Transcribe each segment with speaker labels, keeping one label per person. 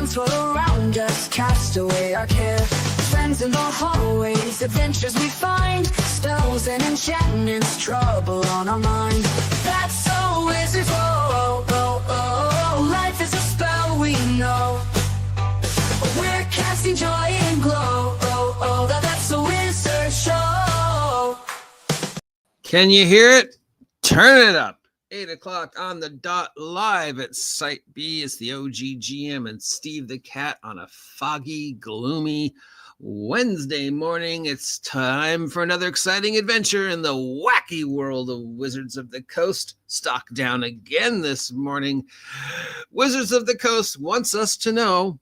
Speaker 1: storms roll around us, cast away our care. Friends in the hallways, adventures we find, spells and enchantments, trouble on our mind. That's so wizards, oh, oh, oh, oh. Life is a spell we know. We're casting joy and glow, oh, oh. That's a wizard show.
Speaker 2: Can you hear it? Turn it up. 8 o'clock on the dot, live at Site B. It's the OGGM and Steve the Cat on a foggy, gloomy Wednesday morning. It's time for another exciting adventure in the wacky world of Wizards of the Coast. Stock down again this morning. Wizards of the Coast wants us to know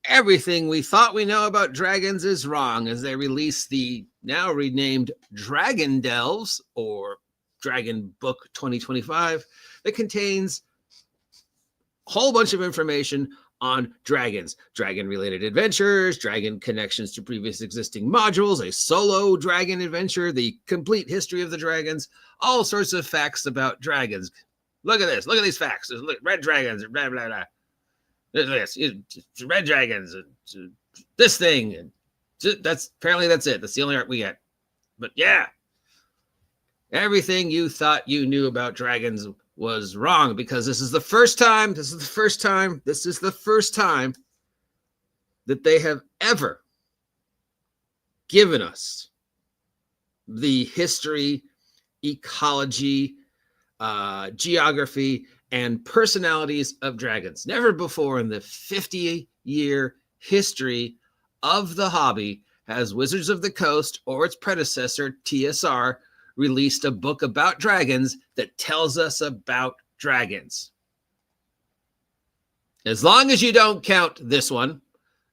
Speaker 2: everything we thought we know about dragons is wrong as they release the now renamed Dragon Delves, or Dragon Book 2025, that contains a whole bunch of information on dragons, dragon-related adventures, dragon connections to previous existing modules, a solo dragon adventure, the complete history of the dragons, all sorts of facts about dragons. Look at this. Look at these facts. Look, red dragons, blah, blah, blah. This, red dragons, this thing. And that's it. That's the only art we get. But yeah. Everything you thought you knew about dragons was wrong, because this is the first time that they have ever given us the history, ecology, geography, and personalities of dragons. Never before in the 50-year history of the hobby has Wizards of the Coast or its predecessor, TSR, released a book about dragons that tells us about dragons. As long as you don't count this one,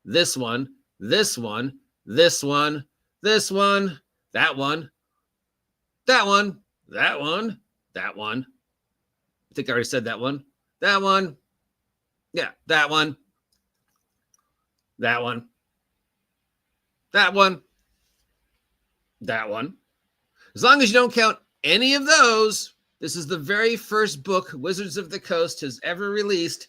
Speaker 2: this one, this one, this one, this one, that one, that one, that one, that one. I think I already said that one. That one. Yeah, that one. That one. That one. That one. As long as you don't count any of those, this is the very first book Wizards of the Coast has ever released.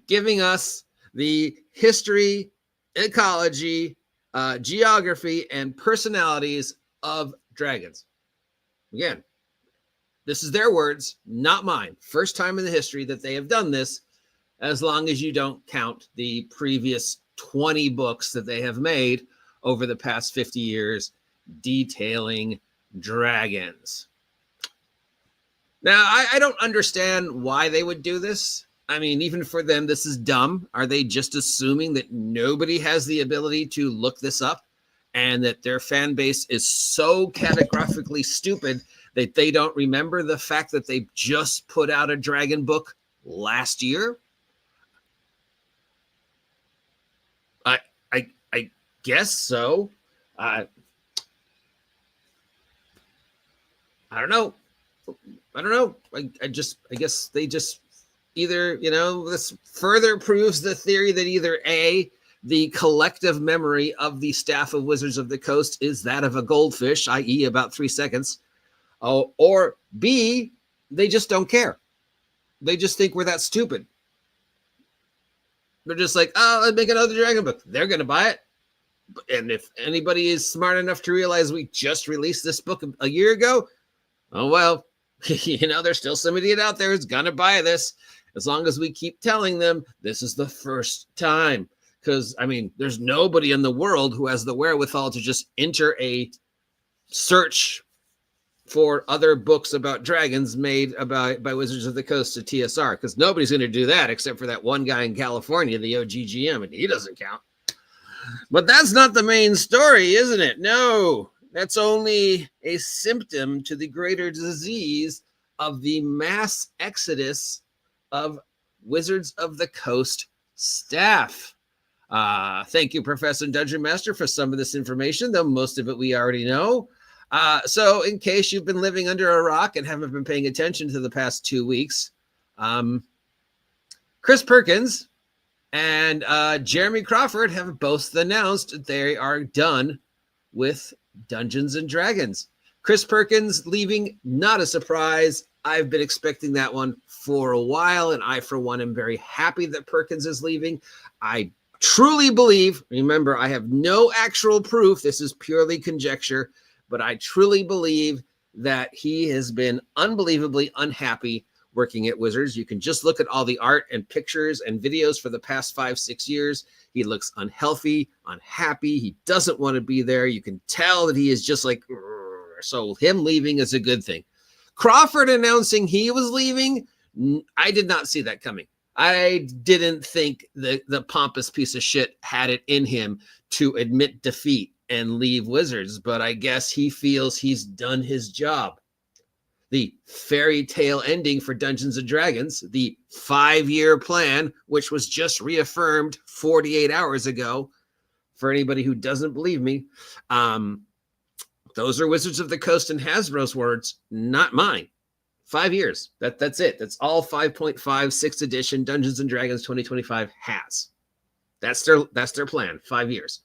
Speaker 2: Giving us the history, ecology, geography, and personalities of dragons. Again, this is their words, not mine. First time in the history that they have done this, as long as you don't count the previous 20 books that they have made over the past 50 years detailing dragons. Now, I don't understand why they would do this. I mean, even for them, this is dumb. Are they just assuming that nobody has the ability to look this up and that their fan base is so catastrophically stupid that they don't remember the fact that they just put out a dragon book last year? I guess so. I don't know. I guess they just either, this further proves the theory that either A, the collective memory of the staff of Wizards of the Coast is that of a goldfish, i.e. about 3 seconds, or B, they just don't care. They just think we're that stupid. They're just like, oh, let's make another dragon book. They're going to buy it. And if anybody is smart enough to realize we just released this book a year ago, oh, well, there's still some idiot out there who's going to buy this, as long as we keep telling them this is the first time. Because, I mean, there's nobody in the world who has the wherewithal to just enter a search for other books about dragons made by Wizards of the Coast to TSR, because nobody's going to do that except for that one guy in California, the OGGM, and he doesn't count. But that's not the main story, isn't it? No, that's only a symptom to the greater disease of the mass exodus of Wizards of the Coast staff. Thank you, Professor Dungeon Master, for some of this information, though most of it we already know. So in case you've been living under a rock and haven't been paying attention to the past 2 weeks, Chris Perkins and Jeremy Crawford have both announced they are done with Dungeons and Dragons. Chris Perkins leaving, not a surprise. I've been expecting that one for a while, and I, for one, am very happy that Perkins is leaving. I truly believe, remember, I have no actual proof, this is purely conjecture, but I truly believe that he has been unbelievably unhappy working at Wizards. You can just look at all the art and pictures and videos for the past 5-6 years. He looks unhealthy, unhappy. He doesn't want to be there. You can tell that he is just like, so him leaving is a good thing. Crawford announcing he was leaving, I did not see that coming. I didn't think the pompous piece of shit had it in him to admit defeat and leave Wizards, but I guess he feels he's done his job. The fairy tale ending for Dungeons and Dragons, the 5-year plan, which was just reaffirmed 48 hours ago, for anybody who doesn't believe me, those are Wizards of the Coast and Hasbro's words, not mine. 5 years. That's it. That's all 5.5 6th edition Dungeons and Dragons 2025 has. That's their plan. 5 years.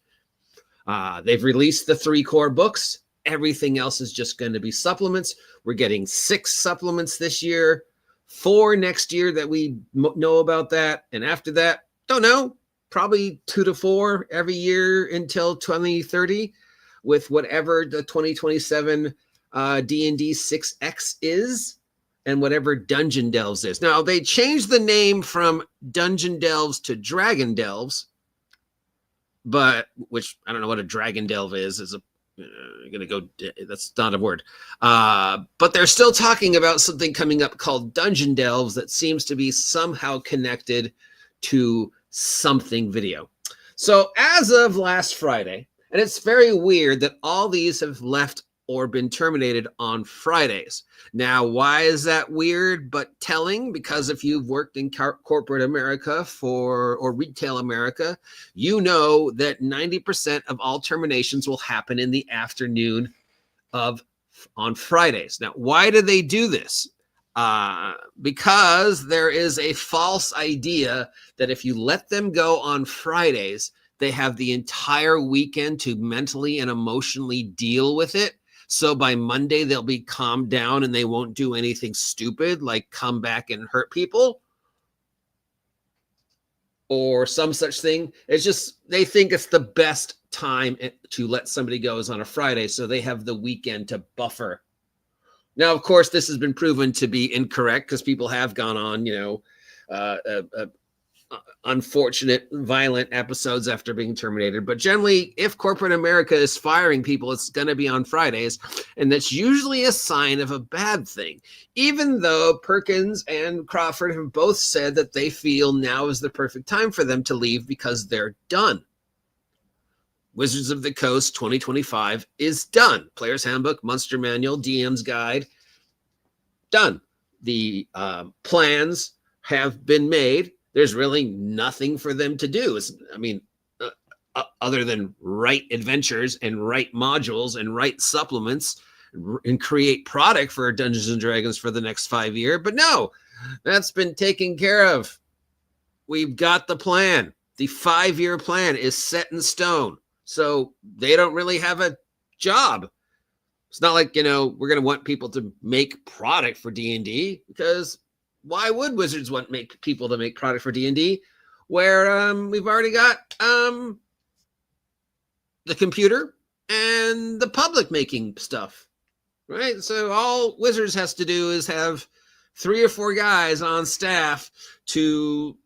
Speaker 2: They've released the 3 core books. Everything else is just going to be supplements. We're getting 6 supplements this year, 4 next year that we know about that, and after that, don't know. Probably 2 to 4 every year until 2030. With whatever the 2027 D&D 6X is and whatever Dungeon Delves is. Now, they changed the name from Dungeon Delves to Dragon Delves, but which I don't know what a Dragon Delve is. That's not a word. But they're still talking about something coming up called Dungeon Delves that seems to be somehow connected to something video. So as of last Friday, and it's very weird that all these have left or been terminated on Fridays. Now, why is that weird but telling? Because if you've worked in corporate America or retail America, you know that 90% of all terminations will happen in the afternoon on Fridays. Now, why do they do this? Because there is a false idea that if you let them go on Fridays, they have the entire weekend to mentally and emotionally deal with it. So by Monday, they'll be calmed down and they won't do anything stupid like come back and hurt people or some such thing. It's just they think it's the best time to let somebody go is on a Friday. So they have the weekend to buffer. Now, of course, this has been proven to be incorrect because people have gone on, unfortunate, violent episodes after being terminated. But generally, if corporate America is firing people, it's going to be on Fridays. And that's usually a sign of a bad thing, even though Perkins and Crawford have both said that they feel now is the perfect time for them to leave because they're done. Wizards of the Coast 2025 is done. Player's Handbook, Monster Manual, DM's Guide, done. The plans have been made. There's really nothing for them to do. Other than write adventures and write modules and write supplements and create product for Dungeons and Dragons for the next 5 years. But no, that's been taken care of. We've got the plan. The 5-year plan is set in stone. So they don't really have a job. It's not like, we're going to want people to make product for D&D because why would Wizards want people to make product for D&D where we've already got the computer and the public making stuff, right? So all Wizards has to do is have 3 or 4 guys on staff to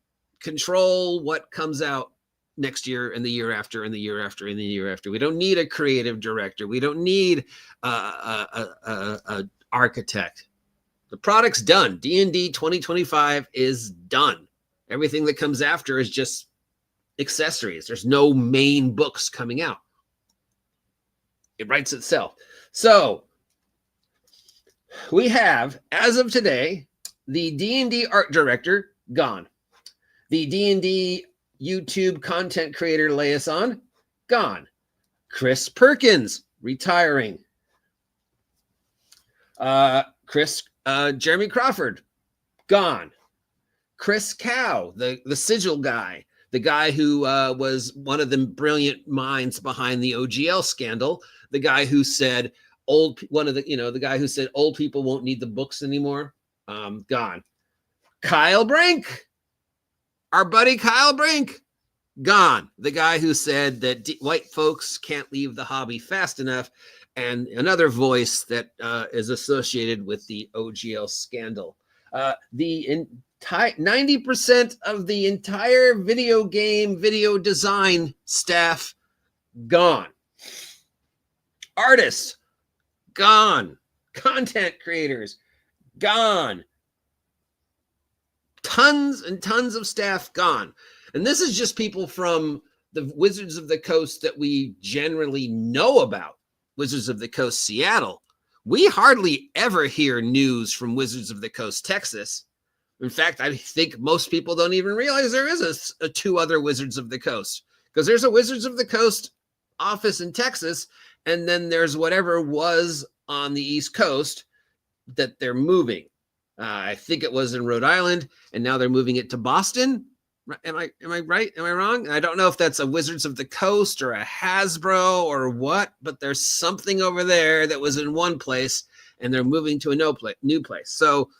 Speaker 2: control what comes out next year and the year after and the year after and the year after. We don't need a creative director. We don't need an architect. The product's done. D&D 2025 is done. Everything that comes after is just accessories. There's no main books coming out. It writes itself. So we have, as of today, the D&D art director gone. The D&D YouTube content creator liaison gone. Chris Perkins retiring. Jeremy Crawford gone. Chris Cow, the sigil guy, the guy who was one of the brilliant minds behind the OGL scandal, the guy who said the guy who said old people won't need the books anymore. Gone. Kyle Brink, our buddy Kyle Brink, gone. The guy who said that white folks can't leave the hobby fast enough, and another voice that is associated with the OGL scandal. The 90% of the entire video design staff gone. Artists gone. Content creators gone. Tons and tons of staff gone. And this is just people from the Wizards of the Coast that we generally know about. Wizards of the Coast Seattle. We hardly ever hear news from Wizards of the Coast Texas. In fact, I think most people don't even realize there is a two other Wizards of the Coast, because there's a Wizards of the Coast office in Texas, and then there's whatever was on the East Coast that they're moving. I think it was in Rhode Island, and now they're moving it to Boston. Am I right? Am I wrong? I don't know if that's a Wizards of the Coast or a Hasbro or what, but there's something over there that was in one place, and they're moving to a new place. So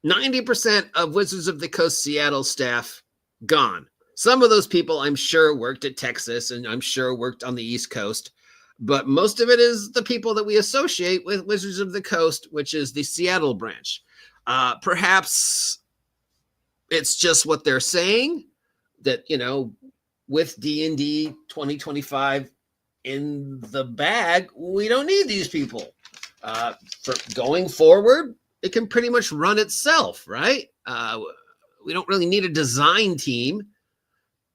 Speaker 2: 90% of Wizards of the Coast Seattle staff gone. Some of those people, I'm sure, worked at Texas, and I'm sure worked on the East Coast. But most of it is the people that we associate with Wizards of the Coast, which is the Seattle branch. Perhaps it's just what they're saying, that, you know, with D&D 2025 in the bag, we don't need these people. For going forward, it can pretty much run itself, right? We don't really need a design team.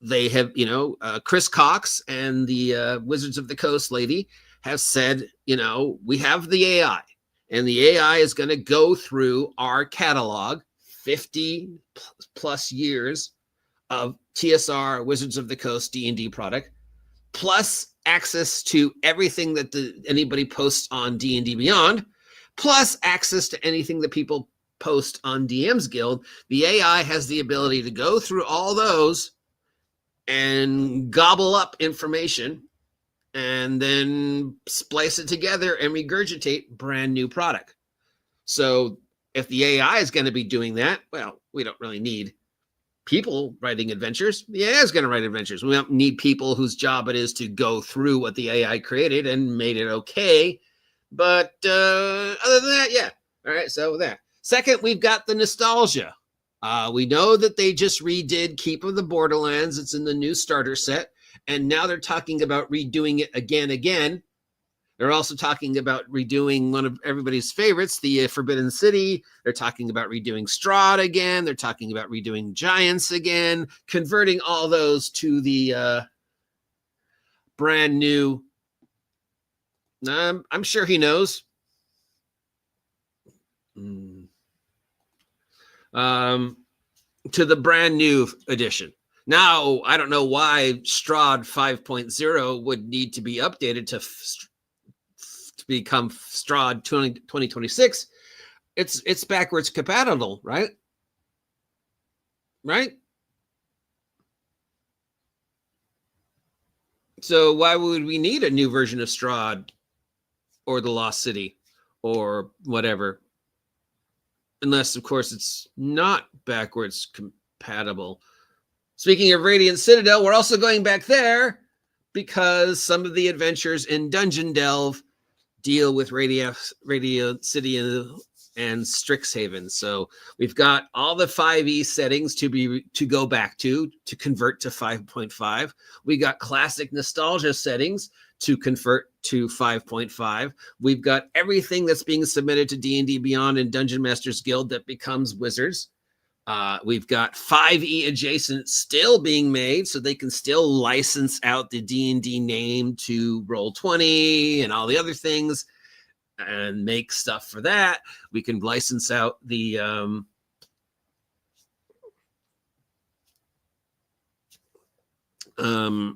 Speaker 2: They have, Chris Cox and the Wizards of the Coast lady have said, we have the AI, and the AI is going to go through our catalog, 50 plus years of TSR Wizards of the Coast D&D product, plus access to everything that anybody posts on D&D Beyond, plus access to anything that people post on DM's Guild. The AI has the ability to go through all those and gobble up information and then splice it together and regurgitate brand new product. So if the AI is going to be doing that, well, we don't really need people writing adventures. The AI is going to write adventures. We don't need people whose job it is to go through what the AI created and made it okay. But other than that, yeah. All right, so that. Second, we've got the nostalgia. We know that they just redid Keep of the Borderlands. It's in the new starter set. And now they're talking about redoing it again. They're also talking about redoing one of everybody's favorites, the Forbidden City. They're talking about redoing Strahd again. They're talking about redoing Giants again, converting all those to the brand new. I'm sure he knows. To the brand new edition. Now, I don't know why Strahd 5.0 would need to be updated to become Strahd 2026. It's backwards compatible, right? Right? So why would we need a new version of Strahd or the Lost City or whatever? Unless, of course, it's not backwards compatible. Speaking of Radiant Citadel, we're also going back there because some of the adventures in Dungeon Delve deal with Radiant City and Strixhaven. So we've got all the 5e settings to go back to convert to 5.5. We got classic nostalgia settings to convert to 5.5. We've got everything that's being submitted to D&D Beyond and Dungeon Masters Guild that becomes Wizards. We've got 5e adjacent still being made, so they can still license out the D&D name to Roll20 and all the other things and make stuff for that. We can license out the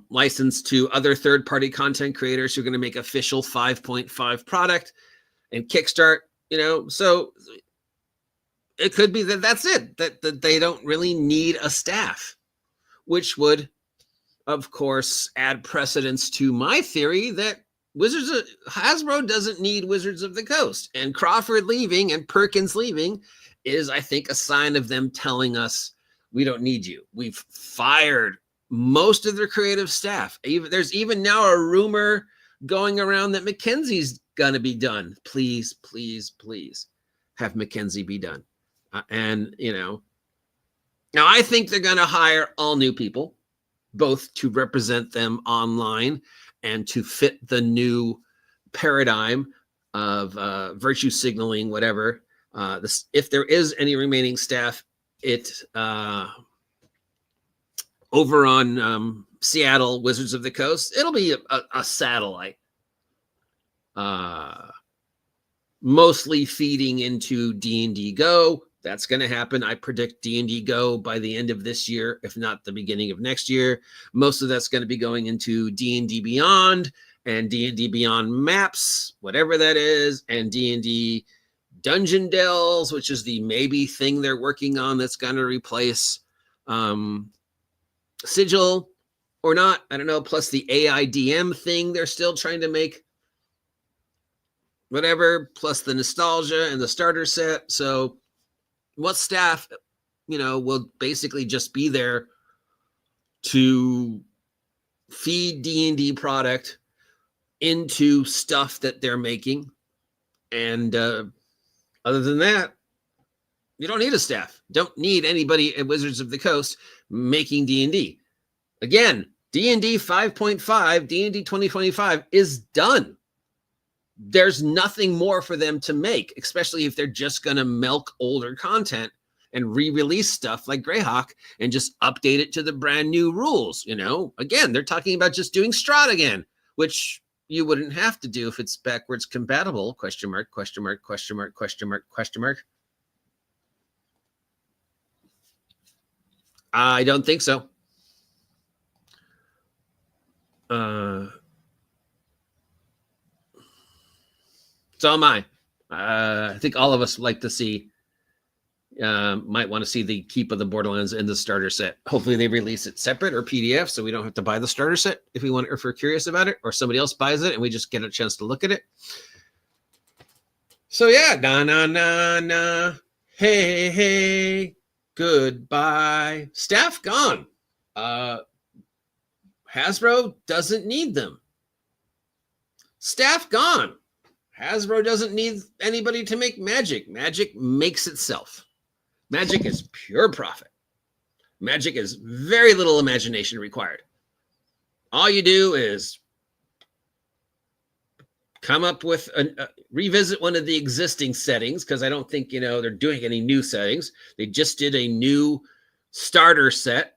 Speaker 2: license to other third-party content creators who are going to make official 5.5 product and kickstart, so it could be that's it, that they don't really need a staff, which would, of course, add precedence to my theory that Hasbro doesn't need Wizards of the Coast, and Crawford leaving and Perkins leaving is, I think, a sign of them telling us we don't need you. We've fired most of their creative staff. There's even now a rumor going around that Mackenzie's gonna be done. Please, please, please have Mackenzie be done. And now I think they're gonna hire all new people, both to represent them online and to fit the new paradigm of virtue signaling, whatever. If there is any remaining staff, it over on Seattle Wizards of the Coast, it'll be a satellite, mostly feeding into D&D Go. That's going to happen. I predict D&D Go by the end of this year, if not the beginning of next year. Most of that's going to be going into D&D Beyond and D&D Beyond Maps, whatever that is, and D&D Dungeon Dells, which is the maybe thing they're working on that's going to replace Sigil or not. I don't know. Plus the AIDM thing they're still trying to make. Whatever. Plus the nostalgia and the starter set. So what staff, will basically just be there to feed D&D product into stuff that they're making. And other than that, you don't need a staff. Don't need anybody at Wizards of the Coast making D&D. Again, D&D 5.5, D&D 2025 is done. There's nothing more for them to make, especially if they're just going to milk older content and re-release stuff like Greyhawk and just update it to the brand new rules. Again, they're talking about just doing Strahd again, which you wouldn't have to do if it's backwards compatible, question mark, question mark, question mark, question mark, question mark. I don't think so. So am I. I think all of us like to see, might want to see the Keep of the Borderlands in the starter set. Hopefully they release it separate or PDF so we don't have to buy the starter set if we're curious about it, or somebody else buys it and we just get a chance to look at it. So yeah, na. Hey, goodbye. Staff gone. Hasbro doesn't need them. Staff gone. Hasbro doesn't need anybody to make magic. Magic makes itself. Magic is pure profit. Magic is very little imagination required. All you do is come up with revisit one of the existing settings, because I don't think they're doing any new settings. They just did a new starter set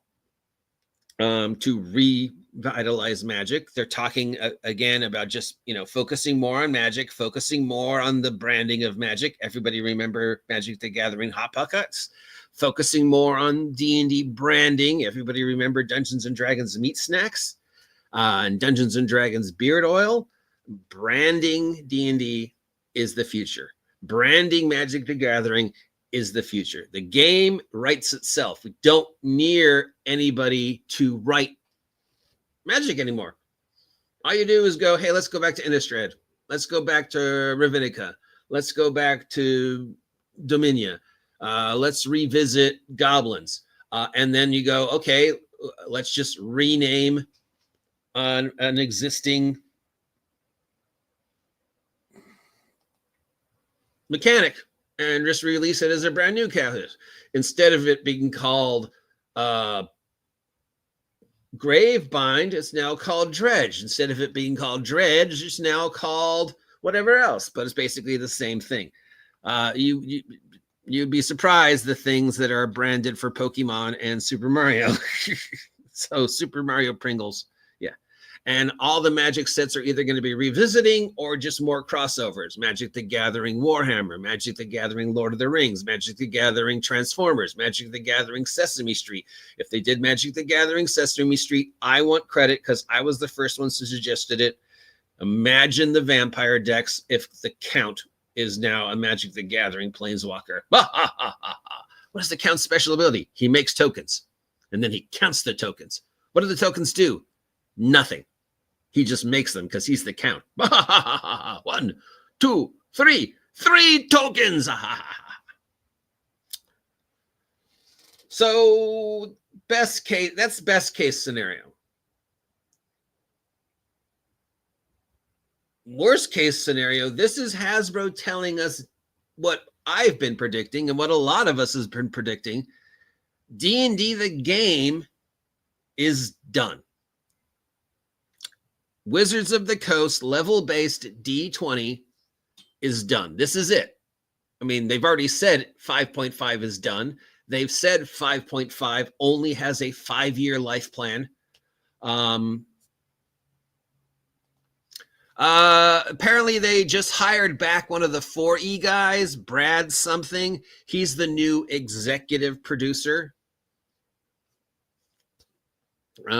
Speaker 2: to revitalize Magic. They're talking again about just focusing more on Magic, focusing more on the branding of Magic. Everybody remember Magic the Gathering Hot Pockets? Focusing more on D&D branding. Everybody remember Dungeons and Dragons meat snacks and Dungeons and Dragons beard oil. Branding D&D is the future. Branding Magic the Gathering is the future. The game writes itself. We don't need anybody to write Magic anymore. All you do is go, hey, let's go back to Innistrad. Let's go back to Ravnica. Let's go back to Dominia. Let's revisit Goblins. And then you go, okay, let's just rename an existing mechanic and just release it as a brand new character. Instead of it being called Gravebind, it's now called Dredge. Instead of it being called Dredge, it's now called whatever else, but it's basically the same thing. You'd be surprised the things that are branded for Pokemon and Super Mario. So Super Mario Pringles, yeah. And all the Magic sets are either going to be revisiting or just more crossovers. Magic the Gathering Warhammer, Magic the Gathering Lord of the Rings, Magic the Gathering Transformers, Magic the Gathering Sesame Street. If they did Magic the Gathering Sesame Street, I want credit because I was the first ones who suggested it. Imagine the vampire decks if the Count is now a Magic the Gathering Planeswalker. What is the Count's special ability? He makes tokens, and then he counts the tokens. What do the tokens do? Nothing. He just makes them because he's the count. 1, 2, 3. 3 tokens. So best case, that's best case scenario. Worst case scenario, this is Hasbro telling us what I've been predicting and what a lot of us has been predicting. D&D the game is done. Wizards of the Coast level-based D20 is done. This is it. I mean, they've already said 5.5 is done. They've said 5.5 only has a 5-year life plan. Apparently they just hired back one of the 4E guys, Brad something. He's the new executive producer. But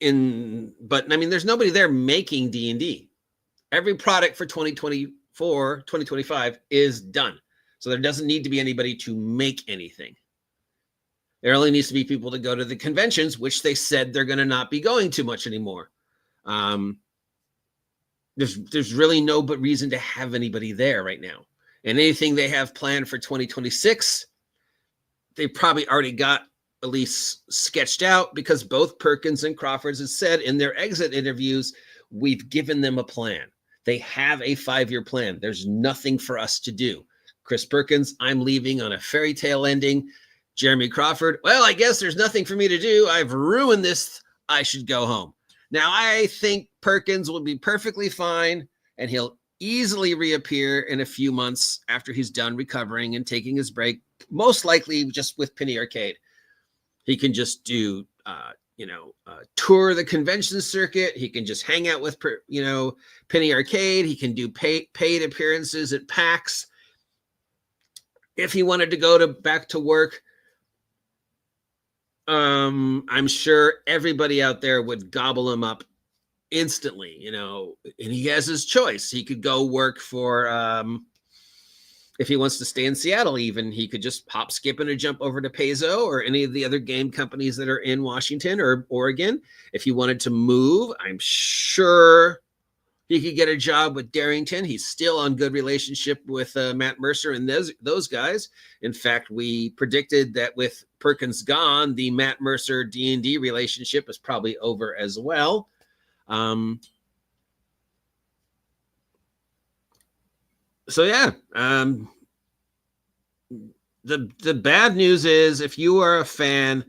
Speaker 2: I mean, there's nobody there making D&D. Every product for 2024, 2025 is done. So there doesn't need to be anybody to make anything. There only needs to be people to go to the conventions, which they said they're going to not be going too much anymore. There's really no but reason to have anybody there right now. And anything they have planned for 2026, they probably already got at least sketched out, because both Perkins and Crawfords have said in their exit interviews, we've given them a plan. They have a 5-year plan. There's nothing for us to do. Chris Perkins, I'm leaving on a fairy tale ending. Jeremy Crawford, well, I guess there's nothing for me to do. I've ruined this. I should go home. Now, I think Perkins will be perfectly fine, and he'll easily reappear in a few months after he's done recovering and taking his break, most likely just with Penny Arcade. He can just do, tour the convention circuit. He can just hang out with, Penny Arcade. He can do paid appearances at PAX. If he wanted to go back to work, I'm sure everybody out there would gobble him up instantly, and he has his choice. He could go work for, if he wants to stay in Seattle, even, he could just hop, skip, and a jump over to Paizo or any of the other game companies that are in Washington or Oregon. If he wanted to move, I'm sure he could get a job with Darrington. He's still on good relationship with Matt Mercer and those guys. In fact, we predicted that with Perkins gone, the Matt Mercer D&D relationship is probably over as well. So yeah, the bad news is, if you are a fan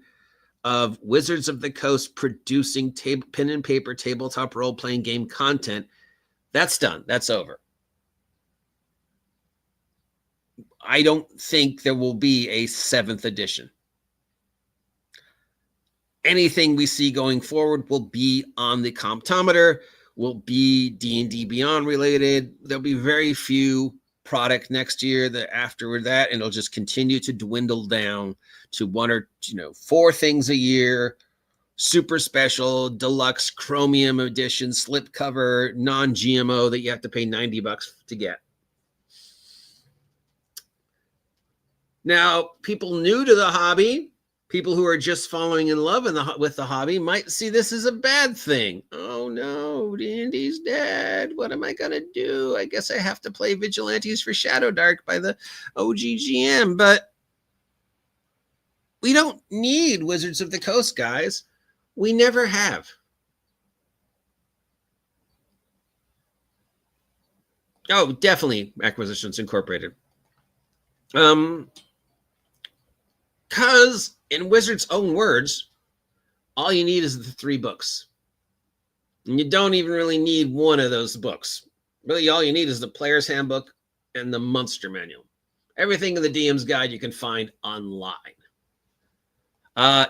Speaker 2: of Wizards of the Coast producing pen and paper tabletop role-playing game content, that's done. That's over. I don't think there will be a 7th edition. Anything we see going forward will be on the Comptometer, will be D&D Beyond related. There'll be very few product next year that after that, and it'll just continue to dwindle down to 1 or 4 things a year. Super special, deluxe, chromium edition, slipcover, non-GMO that you have to pay $90 to get. Now, people new to the hobby, people who are just falling in love with the hobby, might see this as a bad thing. Oh no, D&D's dead. What am I going to do? I guess I have to play Vigilantes for SHADOWDARK by the OGGM. But we don't need Wizards of the Coast, guys. We never have. Oh, definitely Acquisitions Incorporated. Because in Wizards' own words, all you need is the 3 books. And you don't even really need one of those books. Really, all you need is the Player's Handbook and the Monster Manual. Everything in the DM's Guide you can find online.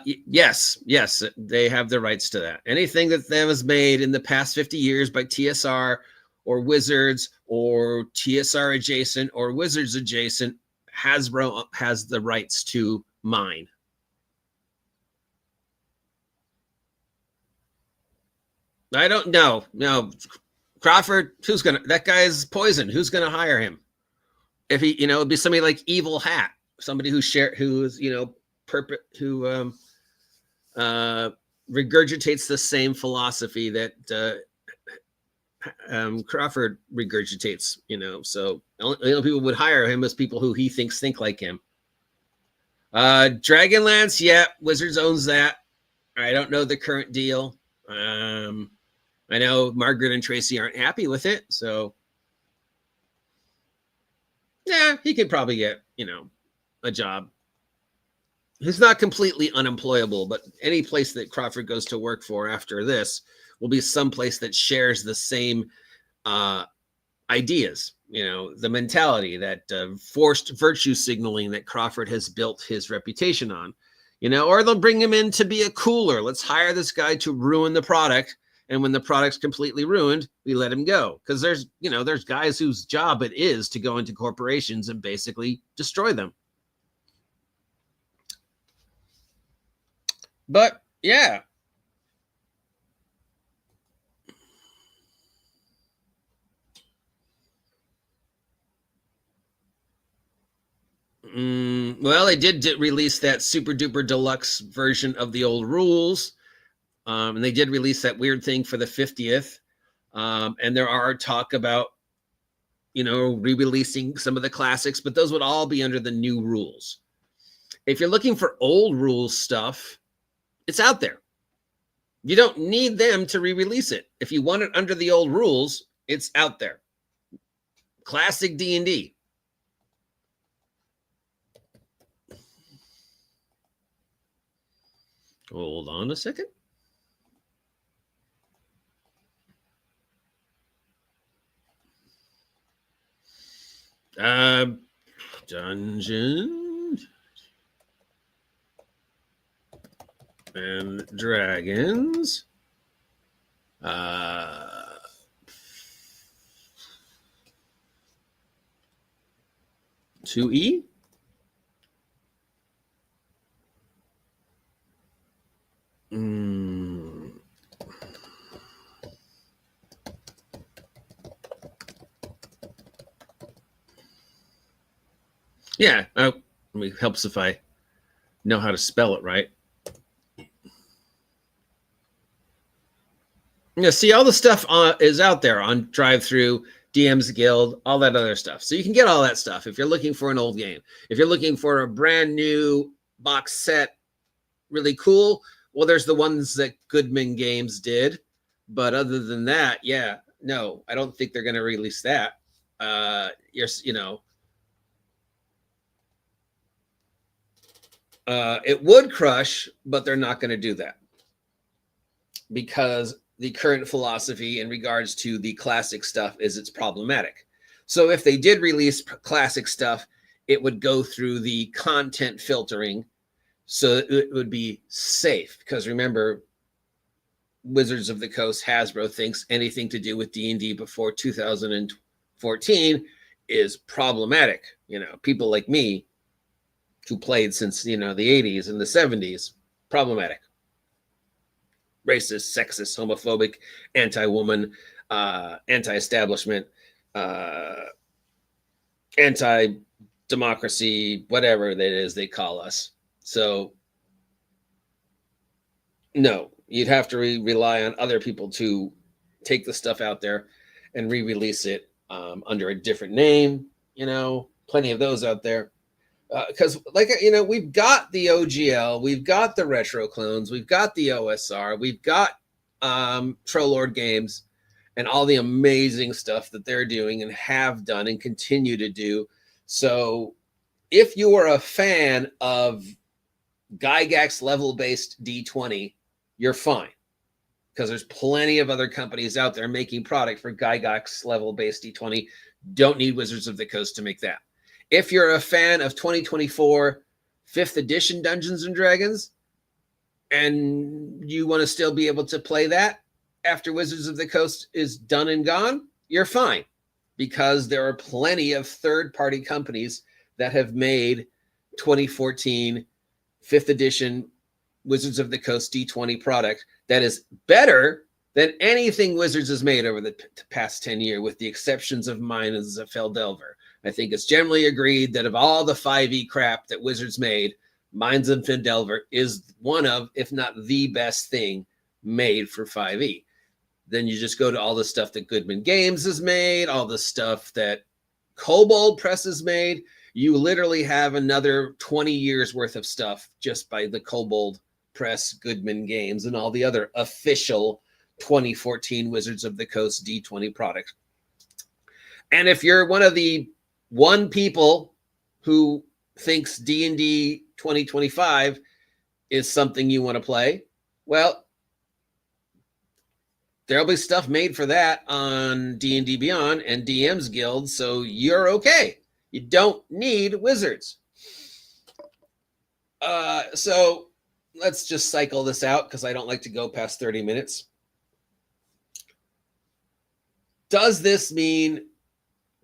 Speaker 2: Yes, they have the rights to that. Anything that them has made in the past 50 years by TSR or Wizards or TSR adjacent or Wizards adjacent, Hasbro has the rights to mine. I don't know. No, Crawford, that guy's poison. Who's gonna hire him? If he, it'd be somebody like Evil Hat, somebody who regurgitates the same philosophy that Crawford regurgitates, so the only people would hire him as people who he thinks think like him. Dragonlance, yeah, Wizards owns that. I don't know the current deal. I know Margaret and Tracy aren't happy with it, so yeah, he could probably get, a job. He's not completely unemployable, but any place that Crawford goes to work for after this will be some place that shares the same ideas, the mentality, that forced virtue signaling that Crawford has built his reputation on, or they'll bring him in to be a cooler. Let's hire this guy to ruin the product. And when the product's completely ruined, we let him go. Because there's guys whose job it is to go into corporations and basically destroy them. But yeah. Well, they did release that super duper deluxe version of the old rules. And they did release that weird thing for the 50th. And there are talk about, re-releasing some of the classics, but those would all be under the new rules. If you're looking for old rules stuff, it's out there. You don't need them to re-release it. If you want it under the old rules, it's out there. Classic D&D. Hold on a second. Dungeons and Dragons. 2E. Yeah, it helps if I know how to spell it right. Yeah, see, all the stuff is out there on Drive-Thru, DM's Guild, all that other stuff. So you can get all that stuff if you're looking for an old game. If you're looking for a brand new box set, really cool, well, there's the ones that Goodman Games did. But other than that, yeah, no, I don't think they're going to release that. It would crush, but they're not going to do that because the current philosophy in regards to the classic stuff is it's problematic. So if they did release classic stuff, it would go through the content filtering, so it would be safe. Because remember, Wizards of the Coast, Hasbro thinks anything to do with D&D before 2014 is problematic. People like me who played since, the 80s and the 70s, problematic. Racist, sexist, homophobic, anti-woman, anti-establishment, anti-democracy, whatever that is they call us. So, no, you'd have to rely on other people to take the stuff out there and re-release it under a different name. Plenty of those out there. Because, we've got the OGL, we've got the Retro Clones, we've got the OSR, we've got Troll Lord Games, and all the amazing stuff that they're doing and have done and continue to do. So, if you are a fan of Gygax level-based D20, you're fine. Because there's plenty of other companies out there making product for Gygax level-based D20. Don't need Wizards of the Coast to make that. If you're a fan of 2024 5th edition Dungeons and Dragons and you want to still be able to play that after Wizards of the Coast is done and gone, you're fine, because there are plenty of third-party companies that have made 2014 5th edition Wizards of the Coast D20 product that is better than anything Wizards has made over the past 10 years, with the exceptions of mine as a Feldelver. I think it's generally agreed that of all the 5e crap that Wizards made, Minds of Delver is one of, if not the best thing made for 5e. Then you just go to all the stuff that Goodman Games has made, all the stuff that Kobold Press has made. You literally have another 20 years worth of stuff just by the Kobold Press, Goodman Games, and all the other official 2014 Wizards of the Coast D20 products. And if you're one of the people who thinks D&D 2025 is something you want to play, well, there'll be stuff made for that on D&D Beyond and DM's Guild, so you're okay. You don't need wizards. So let's just cycle this out because I don't like to go past 30 minutes. Does this mean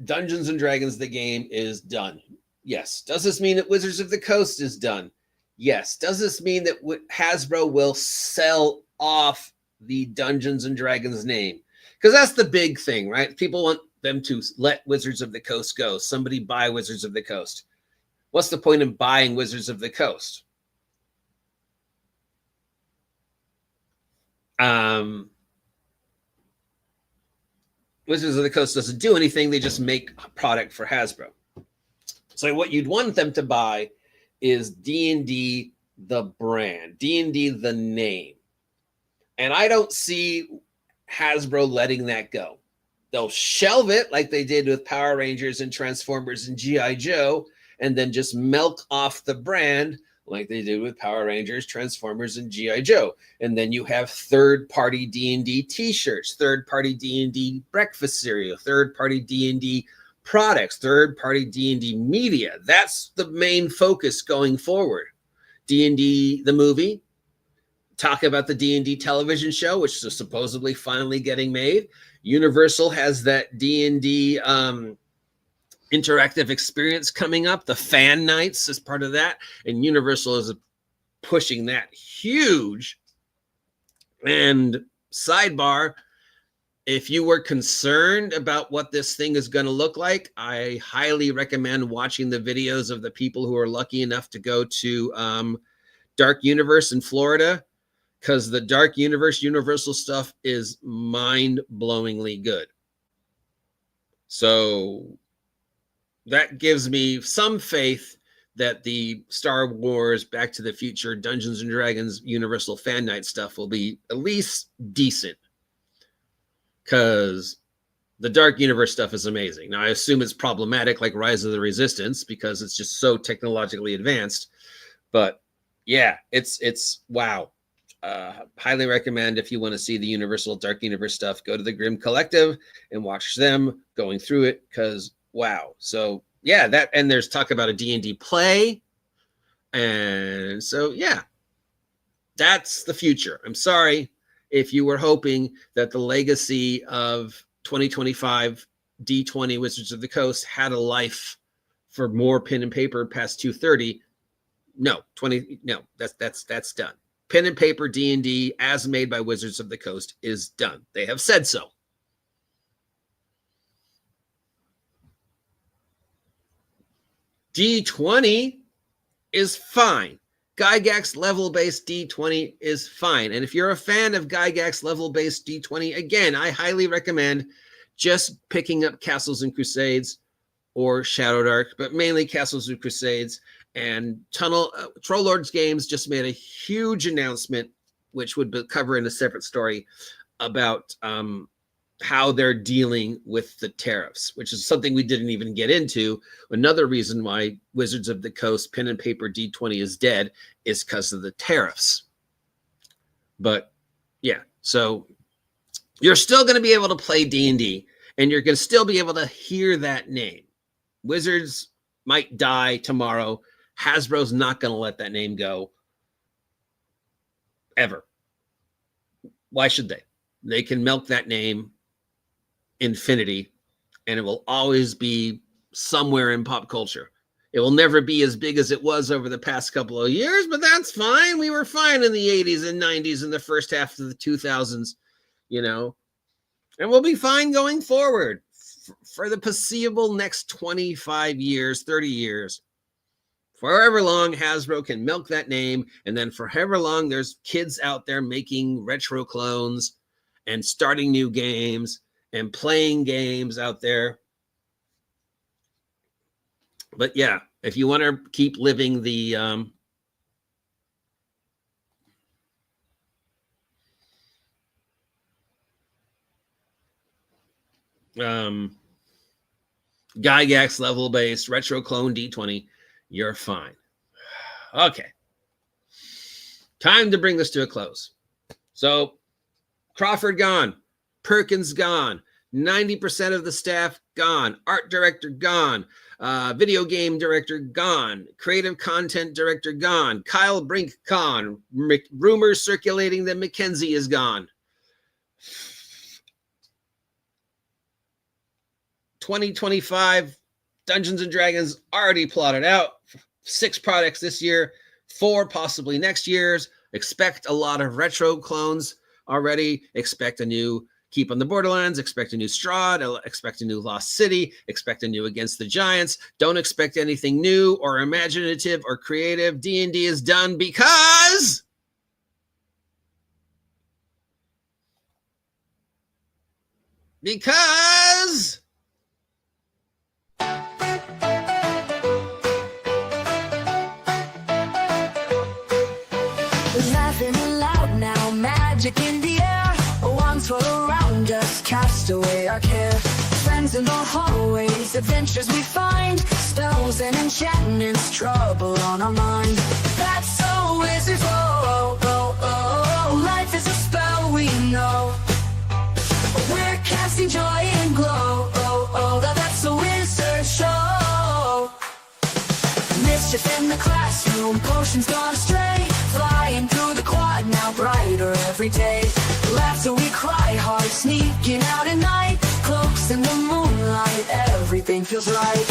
Speaker 2: Dungeons and Dragons, the game, is done? Yes. Does this mean that Wizards of the Coast is done? Yes. Does this mean that Hasbro will sell off the Dungeons and Dragons name? Because that's the big thing, right? People want them to let Wizards of the Coast go. Somebody buy Wizards of the Coast. What's the point in buying Wizards of the Coast? Wizards of the Coast doesn't do anything. They just make a product for Hasbro. So what you'd want them to buy is D&D the brand, D&D the name. And I don't see Hasbro letting that go. They'll shelve it like they did with Power Rangers and Transformers and G.I. Joe, and then just milk off the brand like they did with Power Rangers, Transformers, and G.I. Joe. And then you have third-party D&D t-shirts, third-party D&D breakfast cereal, third-party D&D products, third-party D&D media. That's the main focus going forward. D&D, the movie, talk about the D&D television show, which is supposedly finally getting made. Universal has that D&D interactive experience coming up. The fan nights is part of that. And Universal is pushing that huge. And sidebar, if you were concerned about what this thing is going to look like, I highly recommend watching the videos of the people who are lucky enough to go to Dark Universe in Florida, because the Dark Universe Universal stuff is mind-blowingly good. So that gives me some faith that the Star Wars, Back to the Future, Dungeons and Dragons Universal Fan Night stuff will be at least decent. Because the Dark Universe stuff is amazing. Now, I assume it's problematic like Rise of the Resistance because it's just so technologically advanced. But yeah, it's wow. Highly recommend if you want to see the Universal Dark Universe stuff, go to the Grimm Collective and watch them going through it because wow. So yeah, that, and there's talk about a D&D play. And so yeah, that's the future. I'm sorry if you were hoping that the legacy of 2025 D20 Wizards of the Coast had a life for more pen and paper past 230. No, that's done. Pen and paper D&D as made by Wizards of the Coast is done. They have said so. D20 is fine. Gygax level-based D20 is fine. And if you're a fan of Gygax level-based D20, again, I highly recommend just picking up Castles and Crusades or SHADOWDARK, but mainly Castles and Crusades. And Troll Lords Games just made a huge announcement, which would cover in a separate story, about how they're dealing with the tariffs, which is something we didn't even get into. Another reason why Wizards of the Coast pen and paper D20 is dead is because of the tariffs. But yeah, so you're still going to be able to play D&D, and you're going to still be able to hear that name. Wizards might die tomorrow. Hasbro's not going to let that name go ever. Why should they? They can milk that name infinity, and it will always be somewhere in pop culture. It will never be as big as it was over the past couple of years, but that's fine. We were fine in the 80s and 90s and the first half of the 2000s, you know, and we'll be fine going forward for the foreseeable next 25 years, 30 years. forever long, Hasbro can milk that name, and then forever long, there's kids out there making retro clones and starting new games and playing games out there. But yeah, if you want to keep living the Gygax level based retro clone D20, you're fine. Okay. Time to bring this to a close. So Crawford gone, Perkins gone, 90% of the staff gone, art director gone, video game director gone, creative content director gone, Kyle Brink gone, rumors circulating that Mackenzie is gone. 2025 Dungeons and Dragons already plotted out. 6 products this year, 4 possibly next year's. Expect a lot of retro clones already. Expect a new Keep on the Borderlands. Expect a new Strahd. Expect a new Lost City. Expect a new Against the Giants. Don't expect anything new or imaginative or creative. D&D is done because
Speaker 1: laughing aloud now, magic in the air. Wands roll around us, cast away our care. Friends in the hallways, adventures we find. Spells and enchantments, trouble on our mind. That's so wizards, oh, oh, oh, oh. Life is a spell we know. We're casting joy and glow, oh, oh. That's a wizard show. Mischief in the classroom, potions gone astray. Flying through the quad, now brighter every day. Laughter we cry hard, sneaking out at night. Cloaks in the moonlight, everything feels right.